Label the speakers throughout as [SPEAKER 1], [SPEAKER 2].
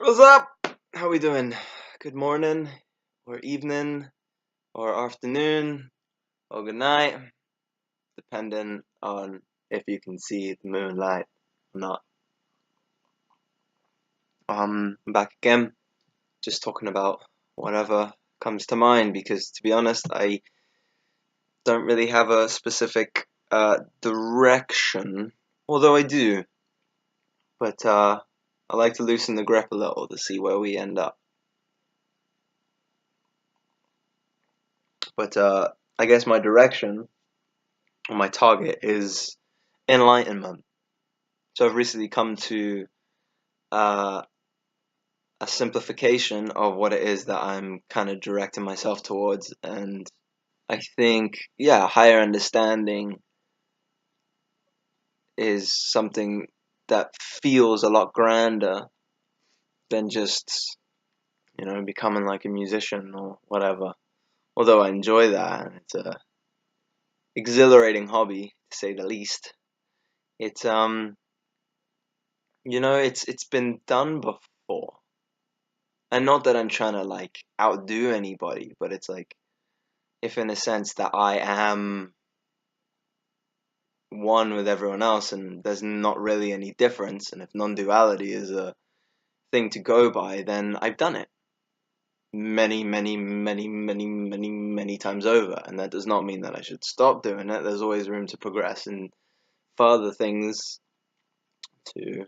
[SPEAKER 1] What's up? How we doing? Good morning, or evening, or afternoon, or good night, depending on if you can see the moonlight or not. I'm back again, just talking about whatever comes to mind because, to be honest, I don't really have a specific direction, although I do. But I like to loosen the grip a little to see where we end up. But I guess my direction or my target is enlightenment. So I've recently come to uh, a simplification of what it is that I'm kind of directing myself towards, and I think, yeah, higher understanding is something that feels a lot grander than just, becoming like a musician or whatever. Although I enjoy that, and it's a exhilarating hobby to say the least. It's it's been done before. And not that I'm trying to like outdo anybody, but it's like if in a sense that I am one with everyone else and there's not really any difference, and if non-duality is a thing to go by, then I've done it many, many, many, many, many, many times over. And that does not mean that I should stop doing it. There's always room to progress and further things to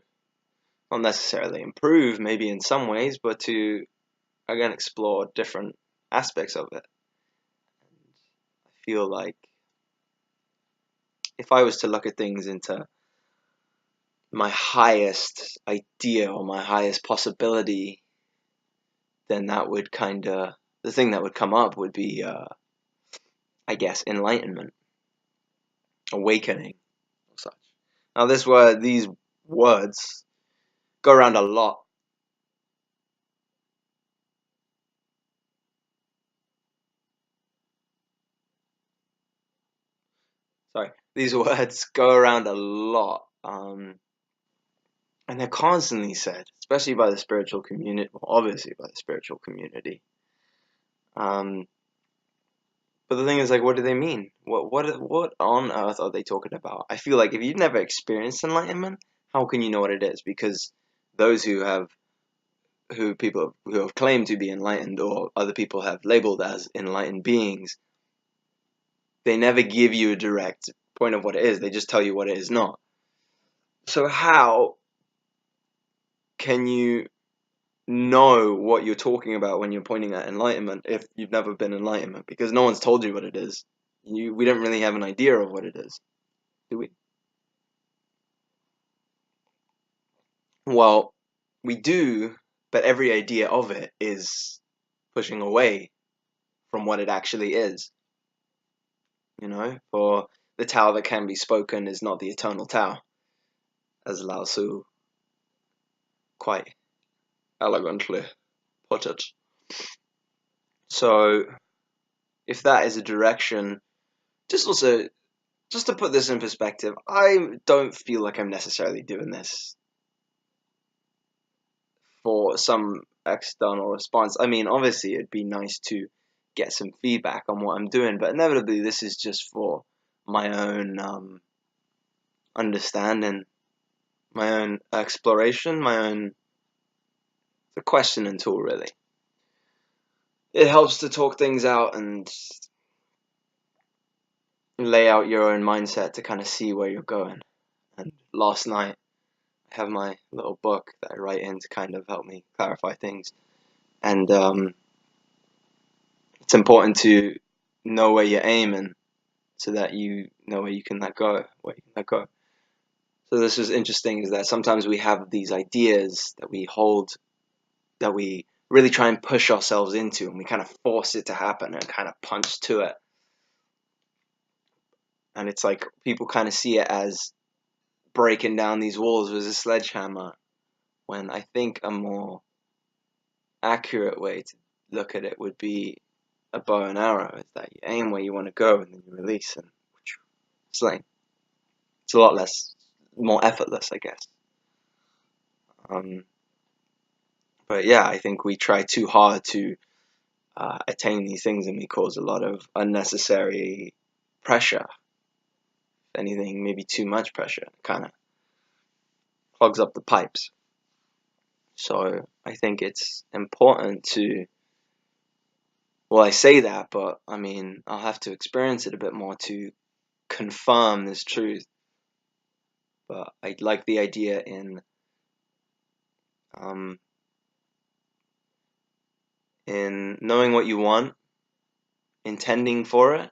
[SPEAKER 1] not necessarily improve, maybe in some ways, but to again explore different aspects of it. I feel like if I was to look at things into my highest idea or my highest possibility, then that would the thing that would come up would be, I guess, enlightenment, awakening, or such. Now, these words go around a lot. Sorry, these words go around a lot, and they're constantly said, especially by the spiritual community, well, obviously by the spiritual community. Um, But the thing is, like, what do they mean? What on earth are they talking about? I feel like if you've never experienced enlightenment, how can you know what it is? Because those who have claimed to be enlightened, or other people have labeled as enlightened beings, they never give you a direct point of what it is. They just tell you what it is not. So how can you know what you're talking about when you're pointing at enlightenment if you've never been enlightenment? Because no one's told you what it is. We don't really have an idea of what it is, do we? Well, we do, but every idea of it is pushing away from what it actually is. For the Tao that can be spoken is not the eternal Tao, as Lao Tzu quite elegantly put it. So, if that is a direction, just also, just to put this in perspective, I don't feel like I'm necessarily doing this for some external response. I mean, obviously, it'd be nice to get some feedback on what I'm doing, but inevitably, this is just for my own understanding, my own exploration, my own the questioning tool, really. It helps to talk things out and lay out your own mindset to kind of see where you're going. And last night, I have my little book that I write in to kind of help me clarify things. And it's important to know where you're aiming so that you know where you can let go, where you can let go. So this was interesting, is that sometimes we have these ideas that we hold, that we really try and push ourselves into, and we kind of force it to happen and kind of punch to it. And it's like people kind of see it as breaking down these walls with a sledgehammer, when I think a more accurate way to look at it would be a bow and arrow, is that you aim where you want to go and then you release, and sling. It's a lot more effortless, I guess. But yeah, I think we try too hard to attain these things, and we cause a lot of unnecessary pressure. If anything, maybe too much pressure, kind of clogs up the pipes. So I think it's important to, well, I say that, but I mean, I'll have to experience it a bit more to confirm this truth. But I like the idea um, in knowing what you want, intending for it,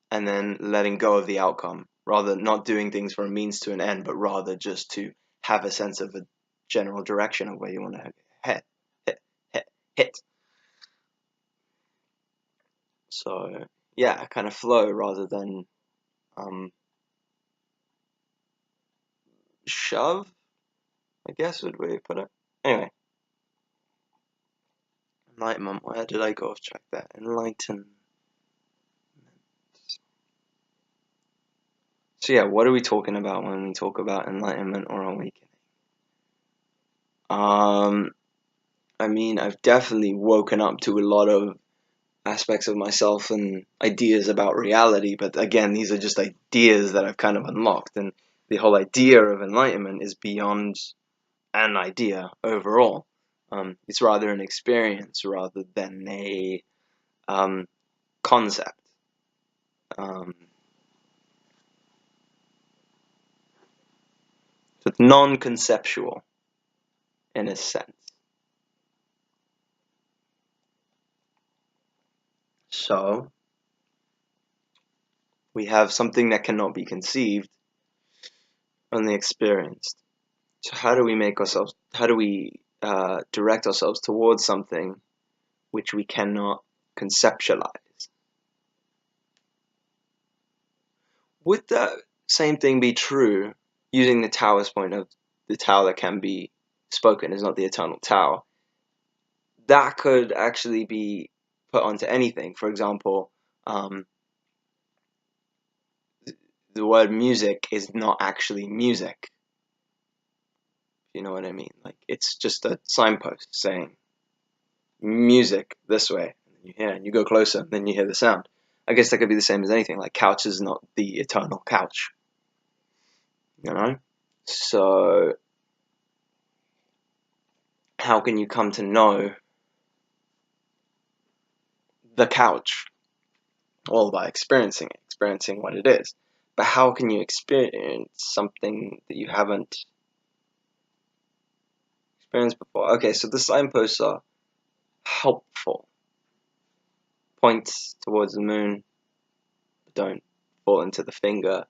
[SPEAKER 1] and then letting go of the outcome. Rather, not doing things for a means to an end, but rather just to have a sense of a general direction of where you want to head, hit. So yeah, kind of flow rather than um, shove, I guess would we put it. Anyway, enlightenment. Where did I go off track there? Enlightenment. So yeah, what are we talking about when we talk about enlightenment or awakening? I mean, I've definitely woken up to a lot of aspects of myself and ideas about reality, but again, these are just ideas that I've kind of unlocked, and the whole idea of enlightenment is beyond an idea overall. It's rather an experience rather than a concept. Um, so it's non-conceptual in a sense. So we have something that cannot be conceived, only experienced. So how do we make ourselves? How do we direct ourselves towards something which we cannot conceptualize? Would that same thing be true using the Taoist point of the Tao that can be spoken is not the eternal Tao? That could actually be put onto anything. For example, the word music is not actually music. You know what I mean? Like it's just a signpost saying music this way. You hear, and you go closer, then you hear the sound. I guess that could be the same as anything. Like couch is not the eternal couch. You know? So how can you come to know the couch? All by experiencing it, experiencing what it is. But how can you experience something that you haven't experienced before? Okay, so the signposts are helpful. Points towards the moon, but don't fall into the finger.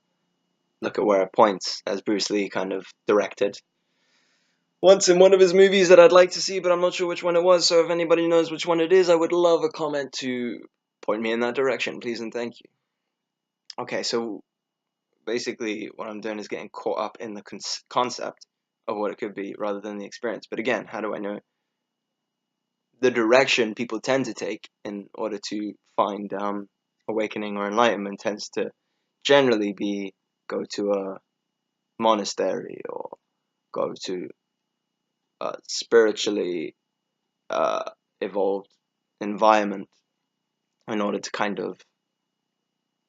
[SPEAKER 1] Look at where it points, as Bruce Lee kind of directed once in one of his movies that I'd like to see, but I'm not sure which one it was. So if anybody knows which one it is, I would love a comment to point me in that direction, please and thank you. Okay, so basically what I'm doing is getting caught up in the concept of what it could be rather than the experience. But again, how do I know the direction people tend to take in order to find awakening or enlightenment tends to generally be go to a monastery or go to a spiritually evolved environment in order to kind of,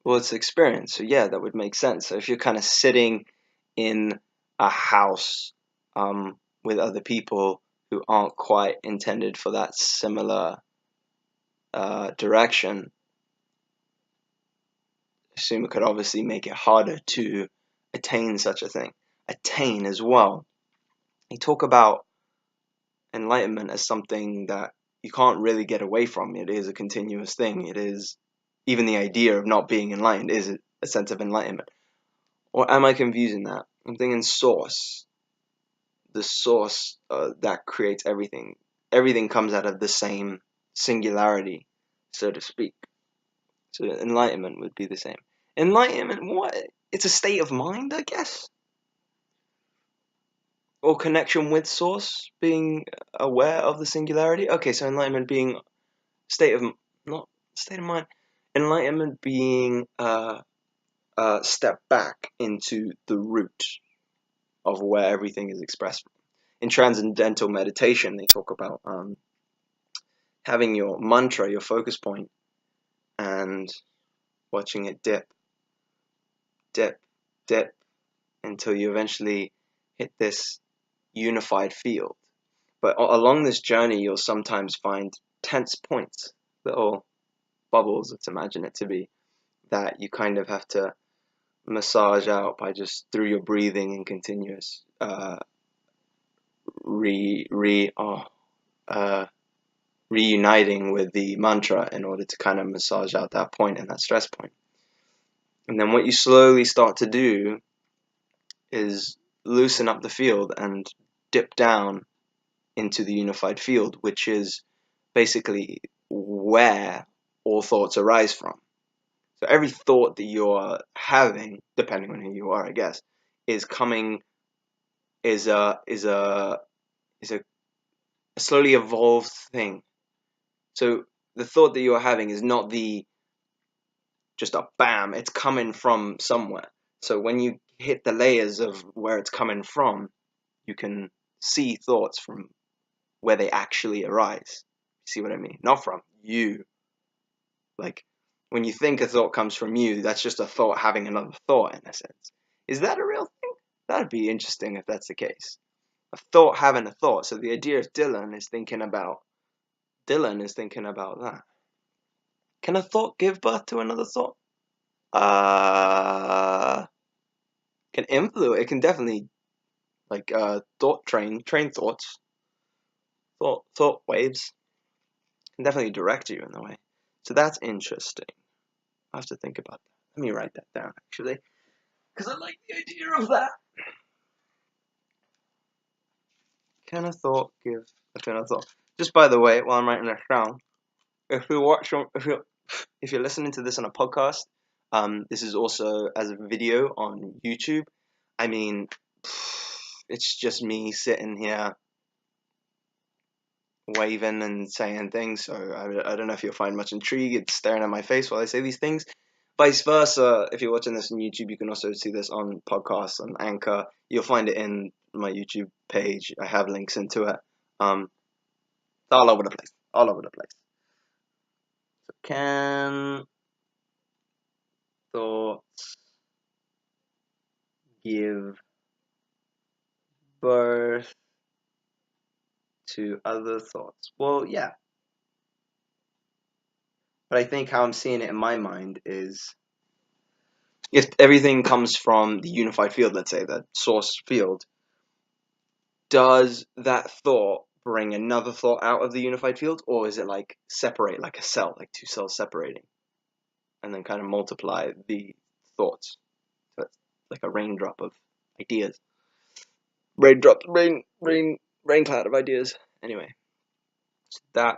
[SPEAKER 1] well, it's experience. So yeah, that would make sense. So if you're kind of sitting in a house with other people who aren't quite intended for that similar direction, I assume it could obviously make it harder to attain such a thing. Attain as well. You talk about enlightenment as something that you can't really get away from. It is a continuous thing. It is, even the idea of not being enlightened is a sense of enlightenment. Or am I confusing that? I'm thinking source. The source that creates everything. Everything comes out of the same singularity, so to speak. So enlightenment would be the same. Enlightenment, what? It's a state of mind, I guess? Or connection with source, being aware of the singularity. Okay, so enlightenment being state of, not state of mind, enlightenment being step back into the root of where everything is expressed from. in transcendental meditation, they talk about having your mantra, your focus point, and watching it dip, dip, dip, until you eventually hit this unified field. But along this journey, you'll sometimes find tense points, little bubbles, let's imagine it to be, that you kind of have to massage out by just through your breathing and continuous reuniting with the mantra in order to kind of massage out that point and that stress point. And then what you slowly start to do is loosen up the field and dip down into the unified field, which is basically where all thoughts arise from. So every thought that you're having, depending on who you are, I guess, is a slowly evolved thing. So the thought that you're having is not just a bam, it's coming from somewhere. So when you hit the layers of where it's coming from, you can see thoughts from where they actually arise. See what I mean? Not from you. Like, when you think a thought comes from you, that's just a thought having another thought, in a sense. Is that a real thing? That'd be interesting if that's the case. A thought having a thought. So the idea is Dylan is thinking about that. Can a thought give birth to another thought? Can influence. It can definitely, like, train thoughts, thought waves. Can definitely direct you in the way. So that's interesting. I have to think about that. Let me write that down, actually, because I like the idea of that. Can a thought give to another thought? Just by the way, while I'm writing this down, if you're listening to this on a podcast, this is also as a video on YouTube. I mean, it's just me sitting here waving and saying things, so I don't know if you'll find much intrigue. It's staring at my face while I say these things. Vice versa, if you're watching this on YouTube, you can also see this on podcasts, on Anchor. You'll find it in my YouTube page. I have links into it. It's all over the place. All over the place. So can thoughts give birth to other thoughts? Well, yeah. But I think how I'm seeing it in my mind is, if everything comes from the unified field, let's say, that source field, does that thought bring another thought out of the unified field? Or is it like separate, like a cell, like two cells separating, and then kind of multiply the thoughts? So it's like a raindrop of ideas. Rain cloud of ideas. Anyway, that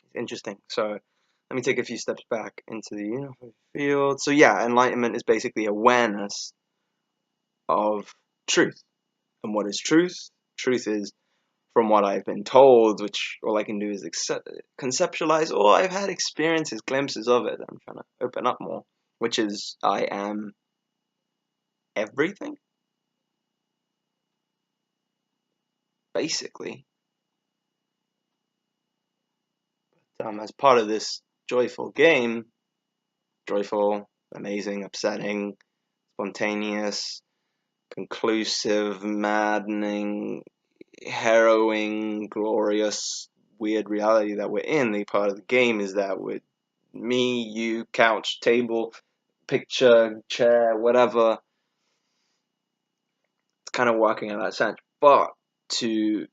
[SPEAKER 1] is interesting. So let me take a few steps back into the unified field. So yeah, enlightenment is basically awareness of truth. And what is truth? Truth is, from what I've been told, which all I can do is conceptualize, or I've had experiences, glimpses of it. I'm trying to open up more, which is I am everything, basically. As part of this joyful game, joyful, amazing, upsetting, spontaneous, conclusive, maddening, harrowing, glorious, weird reality that we're in, the part of the game is that with me, you, couch, table, picture, chair, whatever, it's kind of working in that sense. But to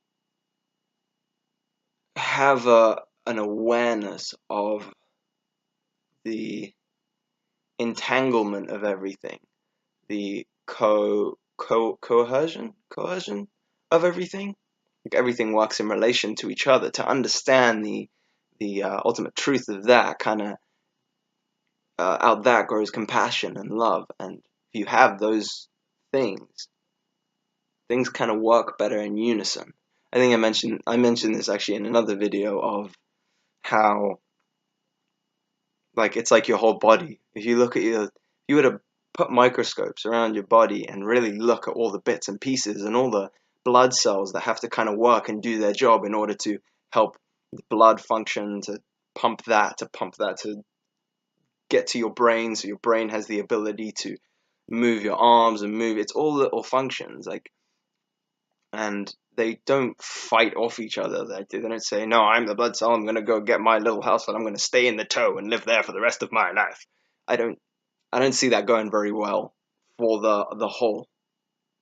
[SPEAKER 1] have an awareness of the entanglement of everything, the cohesion of everything, like everything works in relation to each other. To understand the ultimate truth of that, kind of out that grows compassion and love. And if you have those things kind of work better in unison. I think I mentioned this actually in another video of how, like, it's like your whole body. If you look at if you were to put microscopes around your body and really look at all the bits and pieces and all the blood cells that have to kind of work and do their job in order to help the blood function, to pump that, to get to your brain, so your brain has the ability to move your arms and move. It's all little functions, like, and they don't fight off each other. They don't say, no, I'm the blood cell, I'm going to go get my little house and I'm going to stay in the toe and live there for the rest of my life. I don't see that going very well for the whole,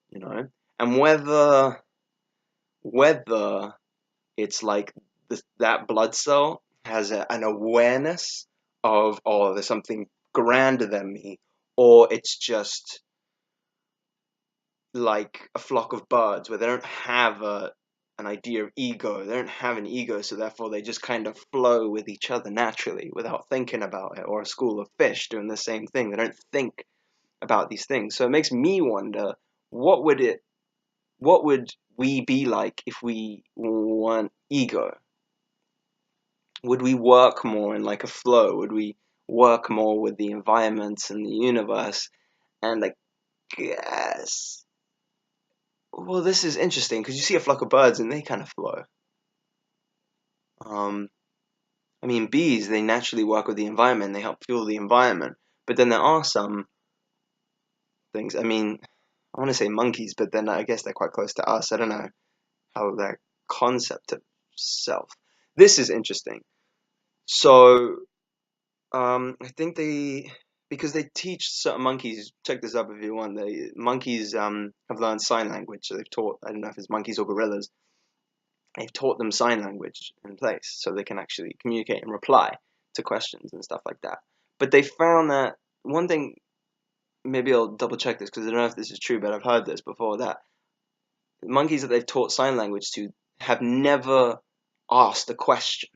[SPEAKER 1] you know. And whether it's like that blood cell has an awareness of, oh, there's something grander than me, or it's just like a flock of birds where they don't have an idea of ego. They don't have an ego, so therefore they just kind of flow with each other naturally without thinking about it. Or a school of fish doing the same thing. They don't think about these things. So it makes me wonder, what would we be like if we weren't ego? Would we work more in like a flow? Would we work more with the environment and the universe? And I guess, well, this is interesting because you see a flock of birds and they kind of flow. I mean, bees, they naturally work with the environment. They help fuel the environment. But then there are some things. I mean, I want to say monkeys, but then I guess they're quite close to us. I don't know how their concept of self. This is interesting. So, I think because they teach certain monkeys, check this up if you want, monkeys have learned sign language, so they've taught, I don't know if it's monkeys or gorillas, they've taught them sign language in place, so they can actually communicate and reply to questions and stuff like that. But they found that, one thing, maybe I'll double check this, because I don't know if this is true, but I've heard this before, that monkeys that they've taught sign language to have never asked a question.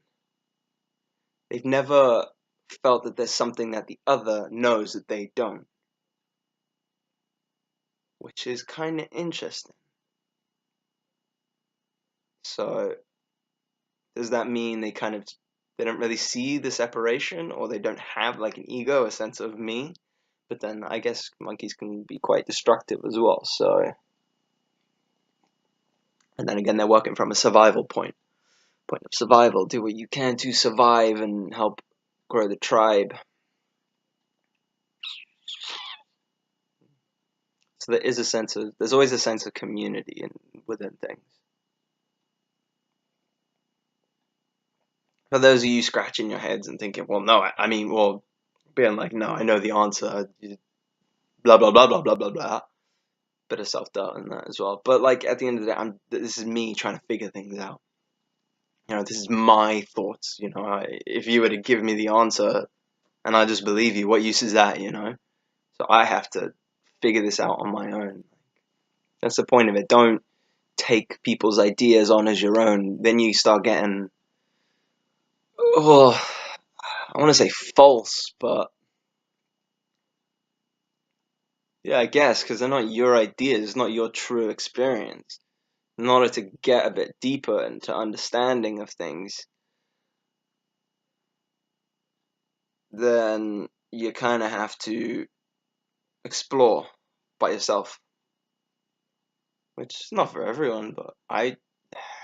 [SPEAKER 1] They've never felt that there's something that the other knows that they don't, which is kind of interesting. So does that mean they don't really see the separation, or they don't have like an ego, a sense of me? But then I guess monkeys can be quite destructive as well. So, and then again, they're working from a survival point of survival. Do what you can to survive and help grow the tribe. So there's always a sense of community within things. For those of you scratching your heads and thinking, well, no, I mean, well, being like, no, I know the answer, blah, blah, blah, blah, blah, blah, blah. Bit of self-doubt in that as well. But, like, at the end of the day, this is me trying to figure things out. You know, this is my thoughts, you know. If you were to give me the answer and I just believe you, what use is that, you know? So I have to figure this out on my own. That's the point of it. Don't take people's ideas on as your own. Then you start getting, oh, I want to say false, but yeah, I guess, because they're not your ideas, it's not your true experience. In order to get a bit deeper into understanding of things, then you kind of have to explore by yourself, which is not for everyone, but I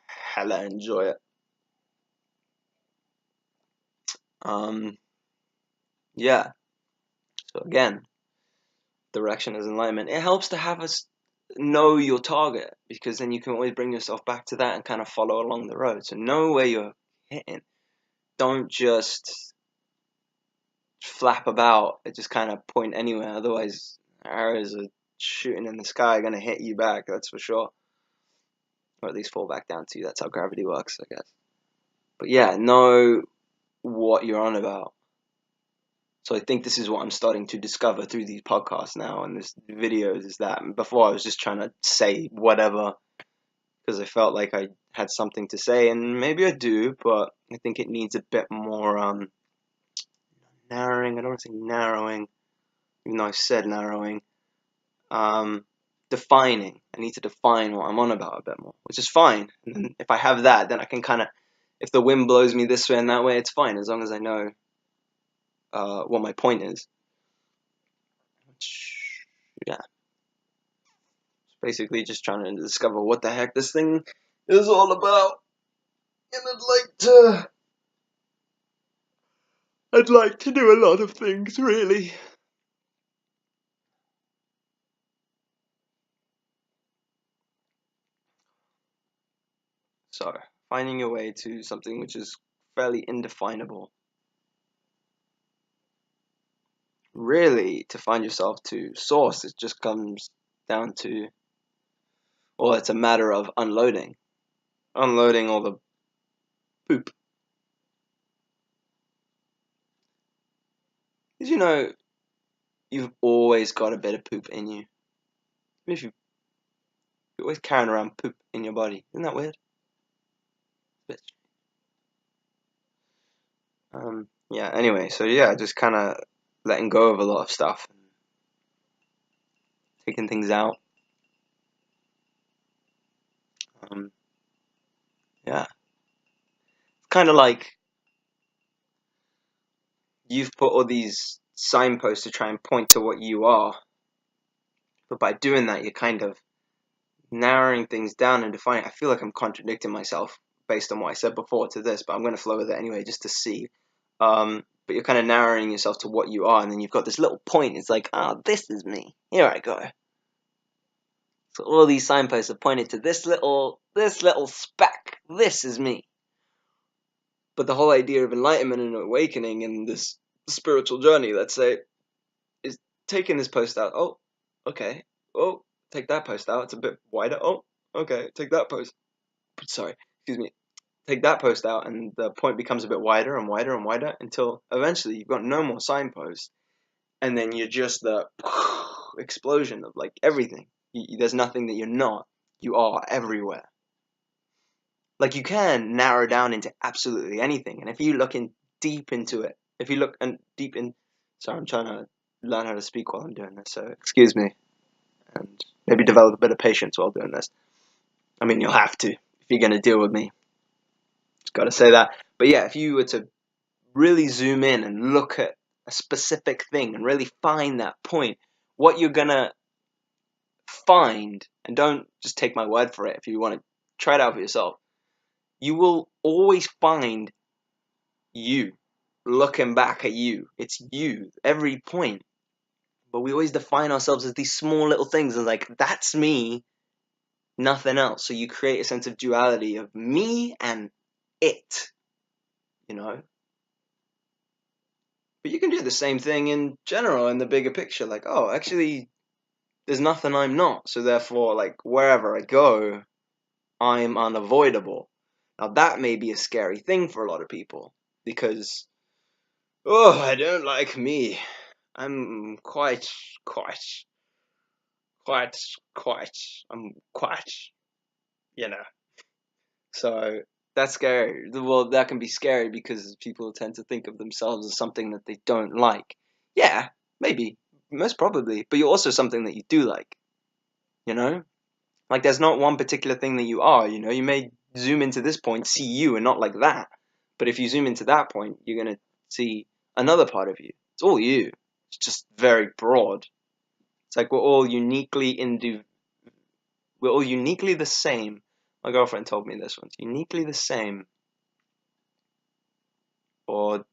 [SPEAKER 1] hella enjoy it. Yeah. So again, direction is enlightenment. It helps to have us know your target, because then you can always bring yourself back to that and kind of follow along the road. So know where you're hitting. Don't just flap about. It just kind of point anywhere. Otherwise, arrows are shooting in the sky are going to hit you back, that's for sure. Or at least fall back down to you. That's how gravity works, I guess. But yeah, know what you're on about. So I think this is what I'm starting to discover through these podcasts now and this videos, is that before I was just trying to say whatever because I felt like I had something to say, and maybe I do, but I think it needs a bit more narrowing. I don't want to say narrowing, even though I said narrowing. Defining. I need to define what I'm on about a bit more, which is fine. And then if I have that, then I can kind of, if the wind blows me this way and that way, it's fine, as long as I know what my point is. Which, yeah, it's Basically just trying to discover what the heck this thing is all about. And I'd like to do a lot of things, really. So, finding your way to something which is fairly indefinable. Really, to find yourself to source, it just comes down to, well, it's a matter of unloading. Unloading all the poop. Because you've always got a bit of poop in you. If you're always carrying around poop in your body. Isn't that weird? Yeah, anyway, so yeah, just kind of letting go of a lot of stuff. Taking things out. Yeah. It's kind of like you've put all these signposts to try and point to what you are. But by doing that, you're kind of narrowing things down and defining. I feel like I'm contradicting myself based on what I said before to this, but I'm going to flow with it anyway just to see. But you're kind of narrowing yourself to what you are, and then you've got this little point. It's like, this is me. Here I go. So all these signposts are pointing to this little speck. This is me. But the whole idea of enlightenment and awakening and this spiritual journey, let's say, is taking this post out. Oh, okay. Oh, take that post out. It's a bit wider. Oh, okay. Take that post. Sorry, excuse me. Take that post out, and the point becomes a bit wider and wider and wider until eventually you've got no more signposts, and then you're just the explosion of like everything. There's nothing that you're not. You are everywhere. Like you can narrow down into absolutely anything, and if you look in deep into it, if you look and deep in, sorry, I'm trying to learn how to speak while I'm doing this, so excuse me, and maybe develop a bit of patience while doing this. I mean, you'll have to if you're going to deal with me. Just got to say that. But yeah, if you were to really zoom in and look at a specific thing and really find that point, what you're going to find, and don't just take my word for it if you want to try it out for yourself, you will always find you looking back at you. It's you, every point. But we always define ourselves as these small little things and like, that's me, nothing else. So you create a sense of duality of me and it, you know? But you can do the same thing in general in the bigger picture. Like, oh, actually, there's nothing I'm not. So therefore, like, wherever I go, I'm unavoidable. Now, that may be a scary thing for a lot of people because, oh, I don't like me. I'm I'm quite, you know. So that's scary. Well, that can be scary because people tend to think of themselves as something that they don't like. Yeah, maybe, most probably, but you're also something that you do like, you know? Like there's not one particular thing that you are, you know? You may zoom into this point, see you and not like that. But if you zoom into that point, you're going to see another part of you. It's all you. It's just very broad. It's like we're all uniquely the same. My girlfriend told me this once. Uniquely the same. Or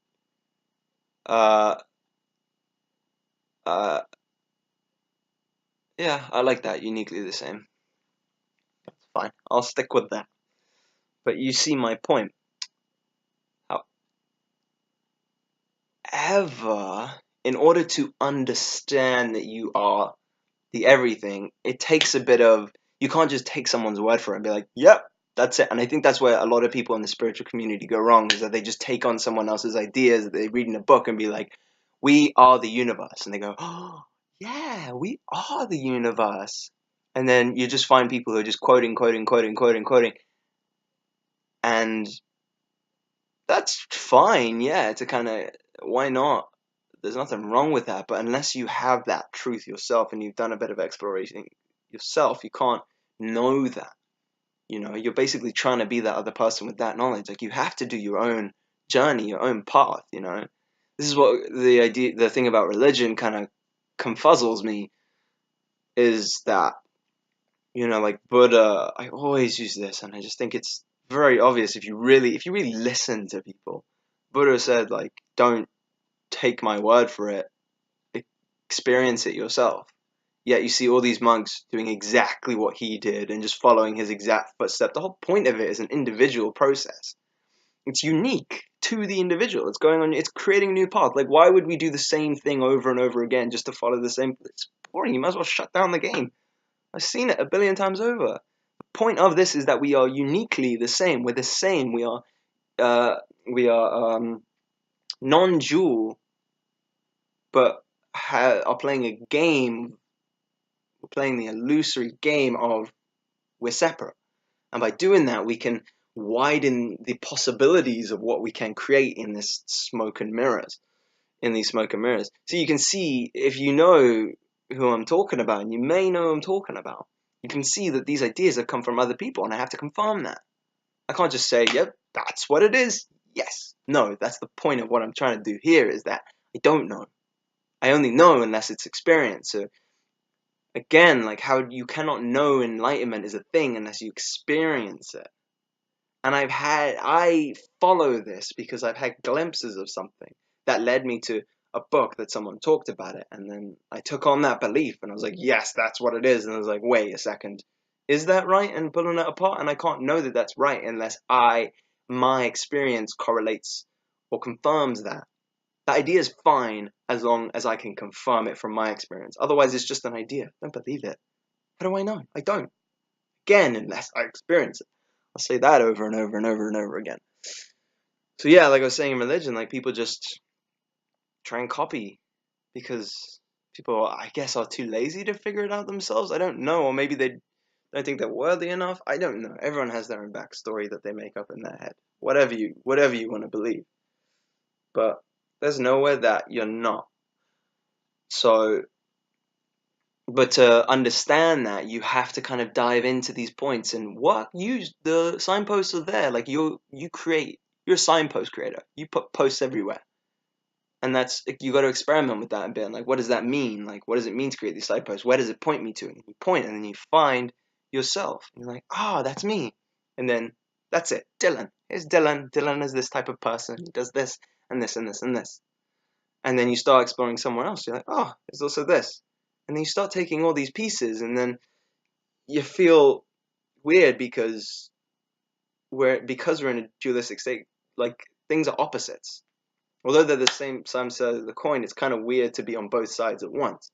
[SPEAKER 1] uh uh yeah, I like that. Uniquely the same. That's fine. I'll stick with that. But you see my point. However, in order to understand that you are the everything, it takes a bit of, you can't just take someone's word for it and be like, yep, that's it. And I think that's where a lot of people in the spiritual community go wrong, is that they just take on someone else's ideas that they read in a book and be like, we are the universe. And they go, oh, yeah, we are the universe. And then you just find people who are just quoting. And that's fine, yeah, to kind of, why not? There's nothing wrong with that, but unless you have that truth yourself and you've done a bit of exploration yourself, you can't know that. You know, you're basically trying to be that other person with that knowledge. Like you have to do your own journey, your own path, you know. This is what the thing about religion kind of confuzzles me, is that like Buddha, I always use this, and I just think it's very obvious if you really listen to people. Buddha said, like, don't take my word for it, experience it yourself. Yet you see all these monks doing exactly what he did and just following his exact footstep. The whole point of it is an individual process. It's unique to the individual. It's going on. It's creating a new path. Like, why would we do the same thing over and over again just to follow the same? It's boring. You might as well shut down the game. I've seen it a billion times over. The point of this is that we are uniquely the same. We're the same. We are non-dual, but are playing a game. We're playing the illusory game of we're separate. And by doing that, we can widen the possibilities of what we can create in this smoke and mirrors. In these smoke and mirrors. So you can see, if you know who I'm talking about, and you may know who I'm talking about, you can see that these ideas have come from other people, and I have to confirm that. I can't just say, yep, that's what it is. Yes. No, that's the point of what I'm trying to do here, is that I don't know. I only know unless it's experienced. So again, like, how you cannot know enlightenment is a thing unless you experience it. And I follow this because I've had glimpses of something that led me to a book that someone talked about it. And then I took on that belief and I was like, yes, that's what it is. And I was like, wait a second, is that right? And pulling it apart. And I can't know that that's right unless my experience correlates or confirms that. The idea is fine as long as I can confirm it from my experience. Otherwise, it's just an idea. Don't believe it. How do I know? I don't. Again, unless I experience it. I'll say that over and over and over and over again. So yeah, like I was saying in religion, like, people just try and copy because people, I guess, are too lazy to figure it out themselves. I don't know, or maybe they don't think they're worthy enough. I don't know. Everyone has their own backstory that they make up in their head. Whatever you want to believe, but there's nowhere that you're not. So, but to understand that, you have to kind of dive into these points and use the signposts are there. Like, you're a signpost creator. You put posts everywhere. And that's, you got to experiment with that a bit. Like, what does that mean? Like, what does it mean to create these signposts? Where does it point me to? And you point, and then you find yourself. And you're like, that's me. And then that's it. Dylan. Here's Dylan. Dylan is this type of person. He does this and this and this and this. And then you start exploring somewhere else. You're like, there's also this. And then you start taking all these pieces, and then you feel weird because we're in a dualistic state. Like, things are opposites. Although they're the same side of the coin, it's kind of weird to be on both sides at once,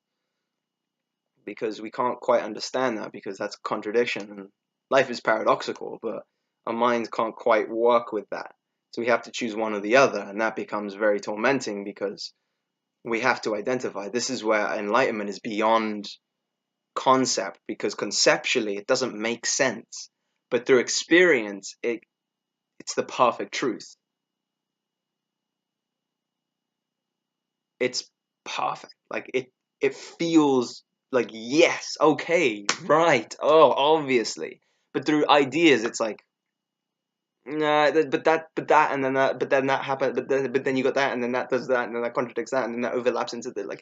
[SPEAKER 1] because we can't quite understand that, because that's a contradiction, and life is paradoxical, but our minds can't quite work with that. So we have to choose one or the other, and that becomes very tormenting because we have to identify. This is where enlightenment is beyond concept, because conceptually it doesn't make sense, but through experience it's the perfect truth. It's perfect. Like, it feels like, yes, okay, right, obviously. But through ideas, it's like, nah, but that, and then that, but then that happened, but then you got that, and then that does that, and then that contradicts that, and then that overlaps into the, like,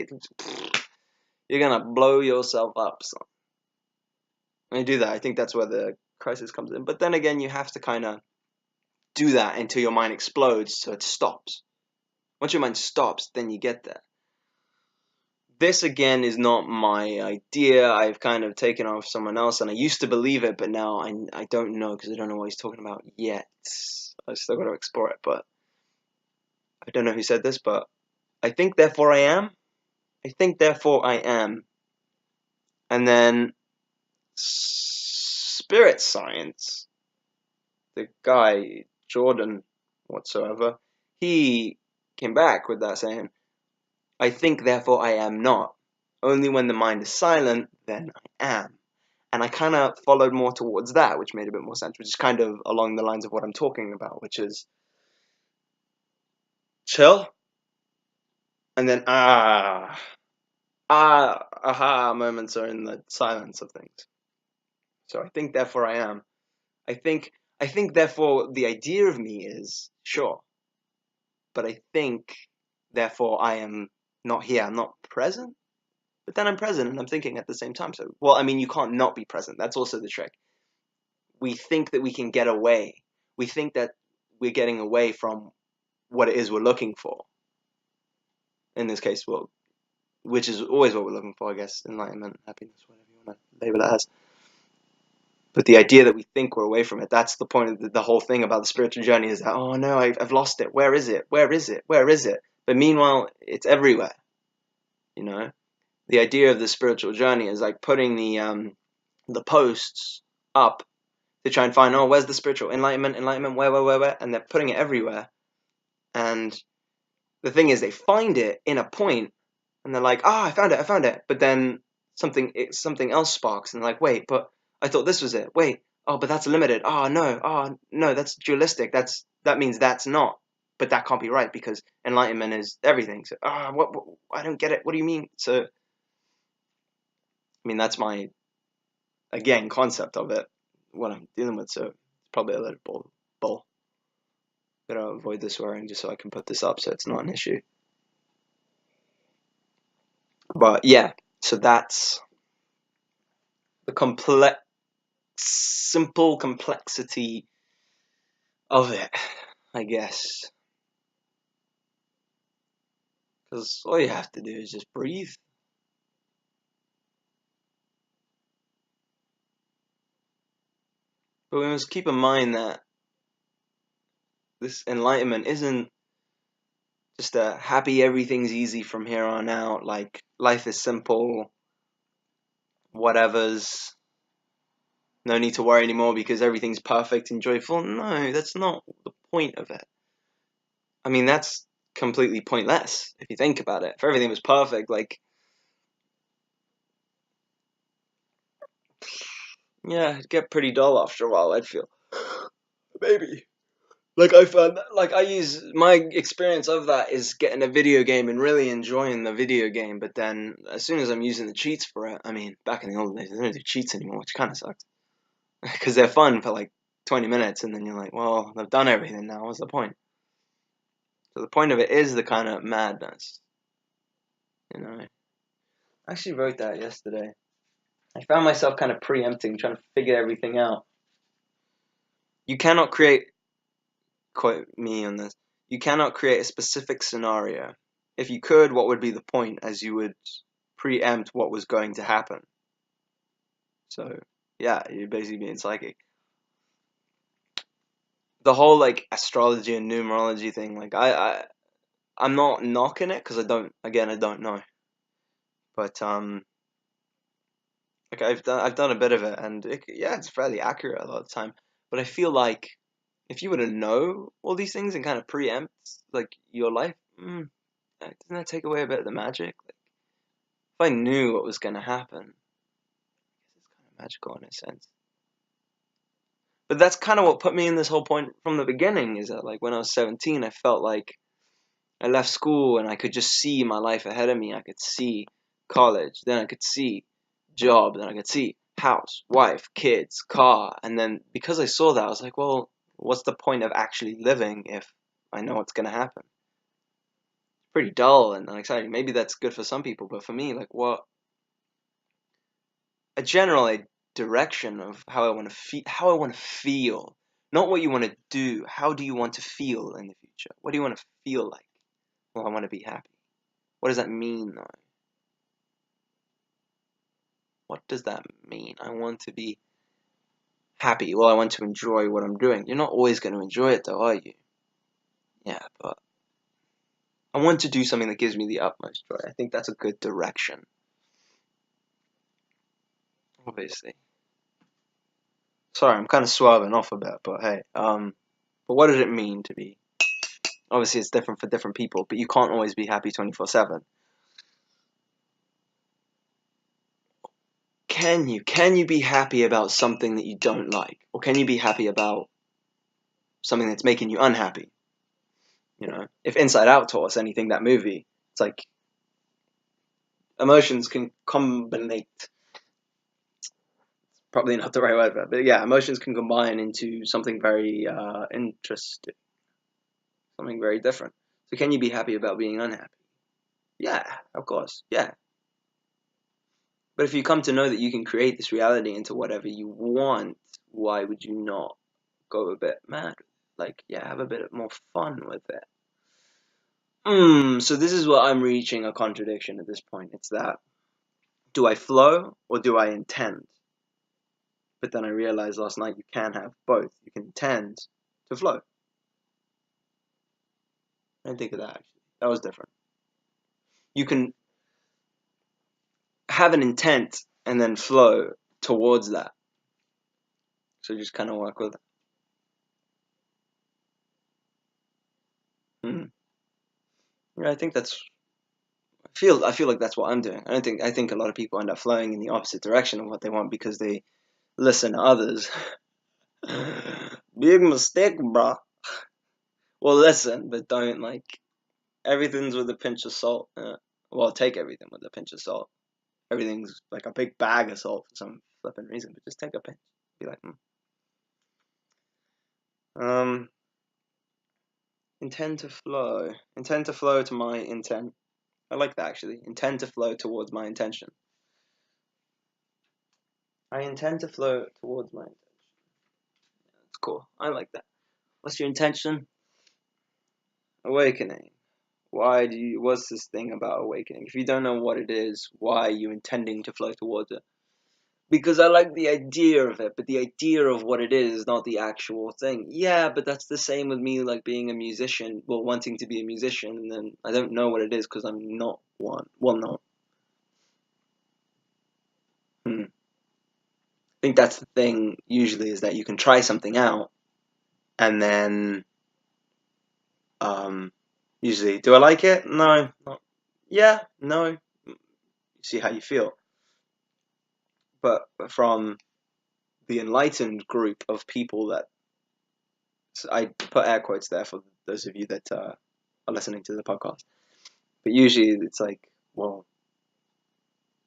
[SPEAKER 1] you're gonna blow yourself up. So when you do that, I think that's where the crisis comes in. But then again, you have to kind of do that until your mind explodes, so it stops. Once your mind stops, then you get there. This, again, is not my idea. I've kind of taken off someone else, and I used to believe it, but now I don't know, because I don't know what he's talking about yet. I still got to explore it, but I don't know who said this, but I think, therefore I am. I think, therefore I am. And then spirit science, the guy, Jordan whatsoever, he came back with that saying, I think, therefore I am not. Only when the mind is silent, then I am. And I kind of followed more towards that, which made a bit more sense, which is kind of along the lines of what I'm talking about, which is chill, and then aha moments are in the silence of things. So I think, therefore I am. I think, therefore the idea of me is, sure, but I think, therefore I am not here, I'm not present. but then I'm present and I'm thinking at the same time. So, well, I mean, you can't not be present. That's also the trick. We think that we can get away. We think that we're getting away from what it is we're looking for. In this case, well, which is always what we're looking for, I guess, enlightenment, happiness, whatever you want to label it as. But the idea that we think we're away from it, that's the point of the whole thing about the spiritual journey, is that, oh no, I've lost it. Where is it? Where is it? Where is it? But meanwhile, it's everywhere. You know? The idea of the spiritual journey is like putting the posts up to try and find, oh, where's the spiritual enlightenment, where, and they're putting it everywhere. And the thing is, they find it in a point, and they're like, I found it. But then something else sparks, and they're like, wait, but I thought this was it. Wait, oh, but that's limited. Oh no, that's dualistic. That means that's not. But that can't be right because enlightenment is everything. So, what? I don't get it. What do you mean? So, I mean, that's my again concept of it, what I'm dealing with. So it's probably a little bull. Gotta avoid the swearing just so I can put this up so it's not an issue. But yeah, so that's the simple complexity of it, I guess. Because all you have to do is just breathe. But we must keep in mind that this enlightenment isn't just a happy everything's easy from here on out, like life is simple, whatever's, no need to worry anymore because everything's perfect and joyful. No, that's not the point of it. I mean, that's completely pointless if you think about it. If everything was perfect, like, yeah, it'd get pretty dull after a while, I'd feel. Maybe. Like, I found, like, I use, my experience of that is getting a video game and really enjoying the video game, but then as soon as I'm using the cheats for it, I mean, back in the old days, they don't do cheats anymore, which kind of sucks. Because they're fun for like 20 minutes, and then you're like, well, I've done everything now, what's the point? So the point of it is the kind of madness, you know? I actually wrote that yesterday. I found myself kind of preempting, trying to figure everything out. You cannot create, quote me on this, you cannot create a specific scenario. If you could, what would be the point, as you would preempt what was going to happen? So, yeah, you're basically being psychic. The whole, like, astrology and numerology thing, like, I'm not knocking it, because I don't know. But, like, I've done a bit of it, and it's fairly accurate a lot of the time. But I feel like if you were to know all these things and kind of preempt like your life, doesn't that take away a bit of the magic? Like, if I knew what was going to happen, I guess it's kind of magical in a sense. But that's kind of what put me in this whole point from the beginning. Is that, like, when I was 17, I felt like I left school and I could just see my life ahead of me. I could see college, then I could see job, then I could see house, wife, kids, car, and then because I saw that, I was like, well, what's the point of actually living if I know what's going to happen? It's pretty dull and unexciting. Maybe that's good for some people, but for me, like, what a general direction of how I want to feel, not what you want to do. How do you want to feel in the future? What do you want to feel like? Well, I want to be happy. What does that mean, though? What does that mean? I want to be happy. Well, I want to enjoy what I'm doing. You're not always going to enjoy it, though, are you? Yeah, but I want to do something that gives me the utmost joy. I think that's a good direction. Obviously. Sorry, I'm kind of swerving off a bit, but hey. But what does it mean to be? Obviously, it's different for different people, but you can't always be happy 24/7. Can you? Can you be happy about something that you don't like? Or can you be happy about something that's making you unhappy? You know, if Inside Out taught us anything, that movie, it's like emotions can combine. Probably not the right word for it, but yeah, emotions can combine into something very interesting, something very different. So can you be happy about being unhappy? Yeah, of course, yeah. But if you come to know that you can create this reality into whatever you want, why would you not go a bit mad? Like, yeah, have a bit more fun with it. So this is what I'm reaching a contradiction at this point. It's that, do I flow or do I intend? But then I realized last night you can have both. You can intend to flow. I didn't think of that, actually. That was different. You can have an intent and then flow towards that. So just kind of work with it. Yeah, I think that's. I feel like that's what I'm doing. I think a lot of people end up flowing in the opposite direction of what they want because they listen to others. Big mistake, bro. Well, listen, but don't everything's with a pinch of salt. Well, take everything with a pinch of salt. Everything's like a big bag of salt for some flipping reason, but just take a pinch. Be like, intend to flow. Intend to flow to my intent. I like that actually. Intend to flow towards my intention. I intend to flow towards my intention. That's cool. I like that. What's your intention? Awakening. What's this thing about awakening? If you don't know what it is, why are you intending to flow towards it? Because I like the idea of it, but the idea of what it is not the actual thing. Yeah, but that's the same with me, like being a musician, well, wanting to be a musician, and then I don't know what it is because I'm not one. Well, no. I think that's the thing usually is that you can try something out, and then, usually, do I like it? No. Not, yeah, no. You see how you feel. But from the enlightened group of people that, so I put air quotes there for those of you that are listening to the podcast. But usually it's like, well,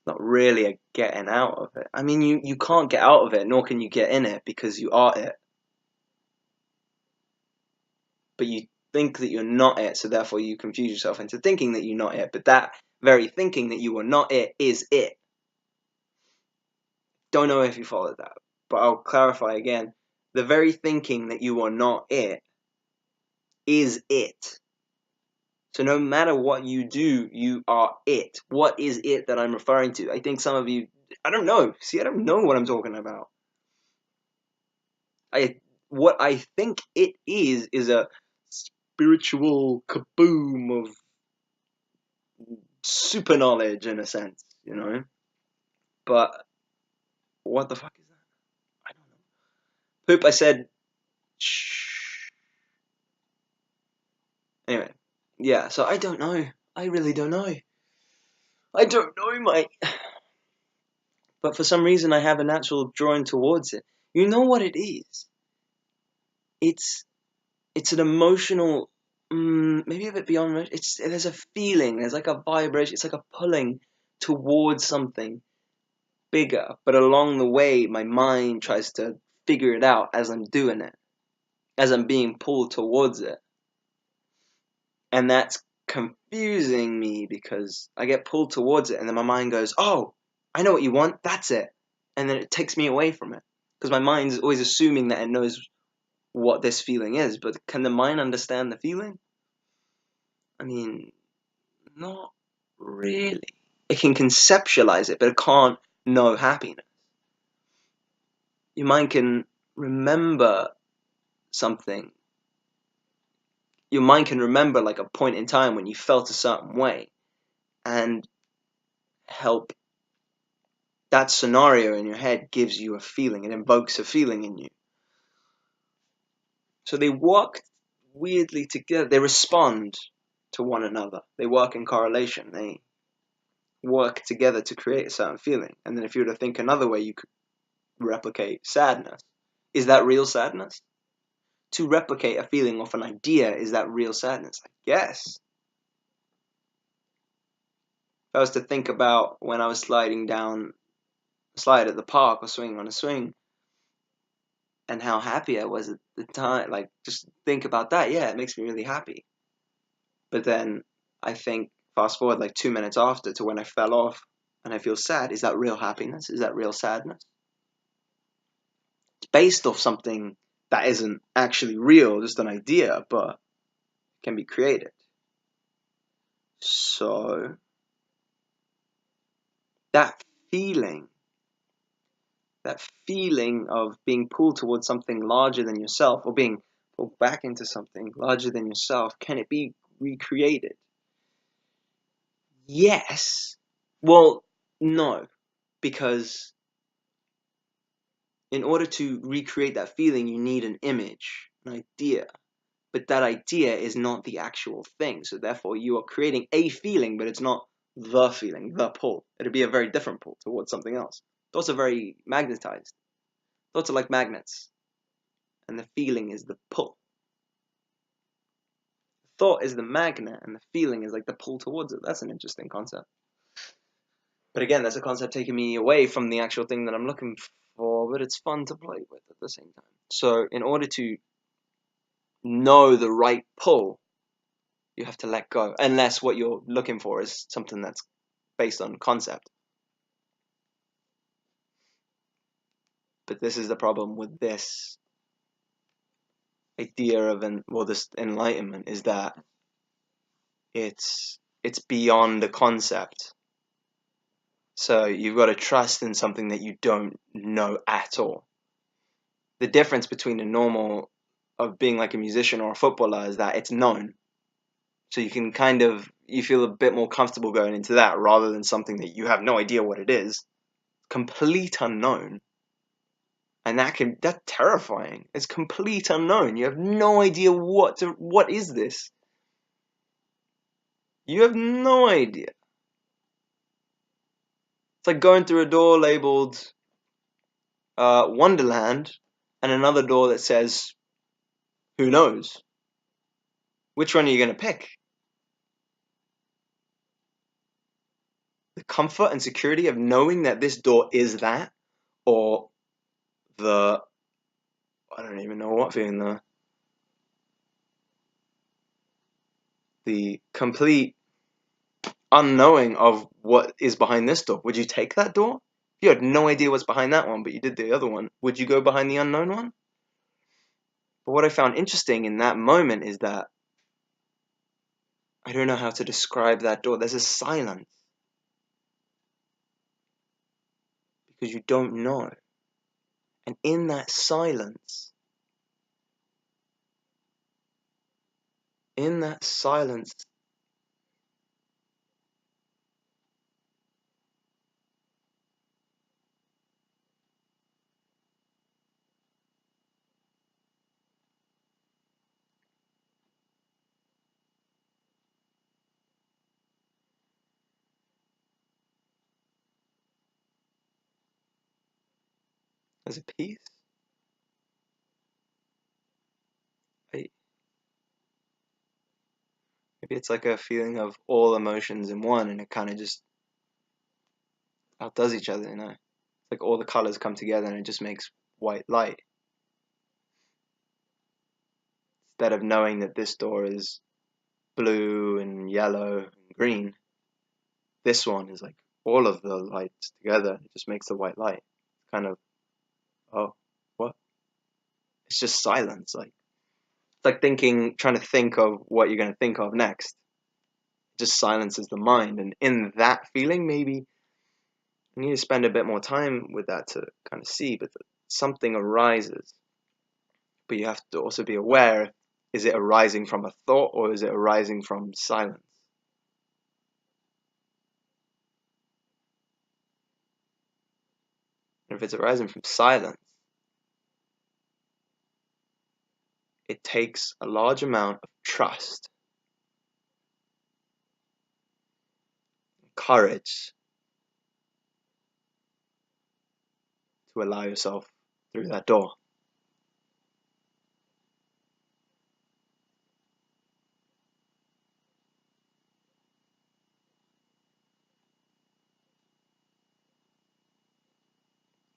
[SPEAKER 1] not really a getting out of it. I mean, you can't get out of it, nor can you get in it because you are it. But you think that you're not it, so therefore you confuse yourself into thinking that you're not it. But that very thinking that you are not it is it. Don't know if you followed that, but I'll clarify again. The very thinking that you are not it is it. So no matter what you do, you are it. What is it that I'm referring to? I think some of you, I don't know. See, I don't know what I'm talking about. What I think it is a spiritual kaboom of super knowledge in a sense, you know? But what the fuck is that? I don't know. Poop, I said shh. Anyway, yeah, so I don't know. I really don't know. I don't know, mate. But for some reason I have a natural drawing towards it. You know what it is? It's an emotional, maybe a bit beyond. There's a feeling. There's like a vibration. It's like a pulling towards something bigger. But along the way, my mind tries to figure it out as I'm doing it, as I'm being pulled towards it, and that's confusing me because I get pulled towards it, and then my mind goes, "Oh, I know what you want. That's it," and then it takes me away from it because my mind's always assuming that it knows what this feeling is, but can the mind understand the feeling? I mean, not really. It can conceptualize it, but it can't know happiness. Your mind can remember something. Your mind can remember like a point in time when you felt a certain way and help that scenario in your head gives you a feeling. It invokes a feeling in you. So they work weirdly together. They respond to one another. They work in correlation. They work together to create a certain feeling. And then if you were to think another way, you could replicate sadness. Is that real sadness? To replicate a feeling off an idea, is that real sadness? I guess. If I was to think about when I was sliding down a slide at the park or swinging on a swing, and how happy I was at the time, like just think about that. Yeah, it makes me really happy. But then I think fast forward like 2 minutes after to when I fell off and I feel sad, is that real happiness? Is that real sadness? It's based off something that isn't actually real, just an idea, but can be created. So that feeling, that feeling of being pulled towards something larger than yourself, or being pulled back into something larger than yourself, can it be recreated? Yes. Well, no, because in order to recreate that feeling, you need an image, an idea. But that idea is not the actual thing. So therefore, you are creating a feeling, but it's not the feeling, the pull. It'd be a very different pull towards something else. Thoughts are very magnetized. Thoughts are like magnets, and the feeling is the pull. Thought is the magnet, and the feeling is like the pull towards it. That's an interesting concept. But again, that's a concept taking me away from the actual thing that I'm looking for, but it's fun to play with at the same time. So in order to know the right pull, you have to let go, unless what you're looking for is something that's based on concept. But this is the problem with this idea of this enlightenment, is that it's beyond the concept. So you've got to trust in something that you don't know at all. The difference between the normal of being like a musician or a footballer is that it's known. So you can you feel a bit more comfortable going into that rather than something that you have no idea what it is. Complete unknown. And that's terrifying. It's complete unknown. You have no idea what is this. You have no idea. It's like going through a door labeled Wonderland and another door that says who knows. Which one are you going to pick? The comfort and security of knowing that this door is that, or I don't even know what feeling, the complete unknowing of what is behind this door. Would you take that door? If you had no idea what's behind that one, but you did the other one, would you go behind the unknown one? But what I found interesting in that moment is that I don't know how to describe that door. There's a silence because you don't know. And in that silence, in that silence, there's a peace. Maybe it's like a feeling of all emotions in one, and it kind of just outdoes each other, you know? Like all the colors come together and it just makes white light. Instead of knowing that this door is blue and yellow and green, this one is like all of the lights together. It just makes the white light. Kind of, oh, what? It's just silence. Like it's like trying to think of what you're going to think of next. It just silences the mind, and in that feeling, maybe you need to spend a bit more time with that to kind of see. But something arises, but you have to also be aware: is it arising from a thought or is it arising from silence? And if it's arising from silence, it takes a large amount of trust, courage to allow yourself through that door.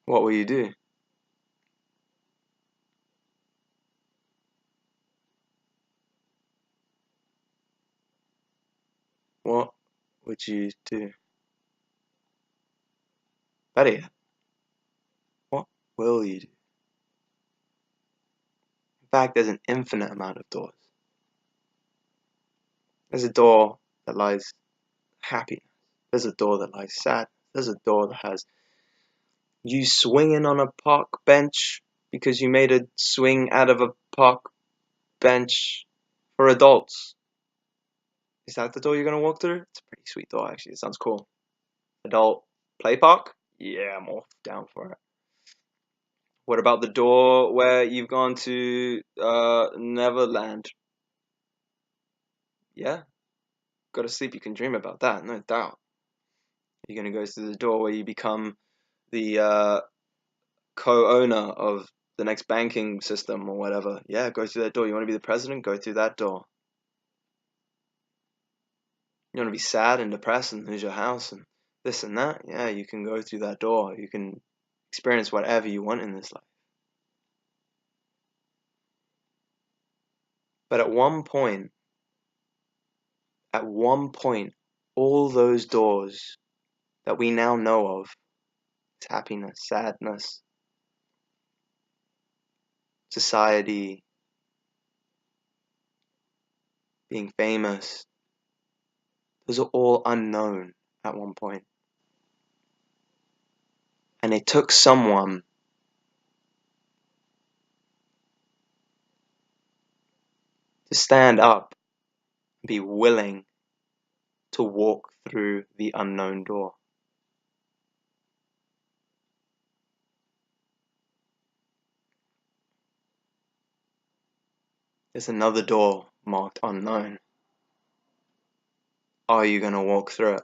[SPEAKER 1] What will you do? What would you do? Better yet, what will you do? In fact, there's an infinite amount of doors. There's a door that lies happiness. There's a door that lies sad. There's a door that has you swinging on a park bench because you made a swing out of a park bench for adults. Is that the door you're gonna walk through? It's a pretty sweet door, actually. It sounds cool. Adult play park? Yeah, I'm all down for it. What about the door where you've gone to Neverland? Yeah, go to sleep. You can dream about that, no doubt. You're gonna go through the door where you become the co-owner of the next banking system or whatever. Yeah, go through that door. You want to be the president? Go through that door. You want to be sad and depressed and lose your house and this and that? Yeah, you can go through that door. You can experience whatever you want in this life. But at one point, all those doors that we now know of, happiness, sadness, society, being famous, those are all unknown at one point. And it took someone to stand up and be willing to walk through the unknown door. There's another door marked unknown. Are you going to walk through it?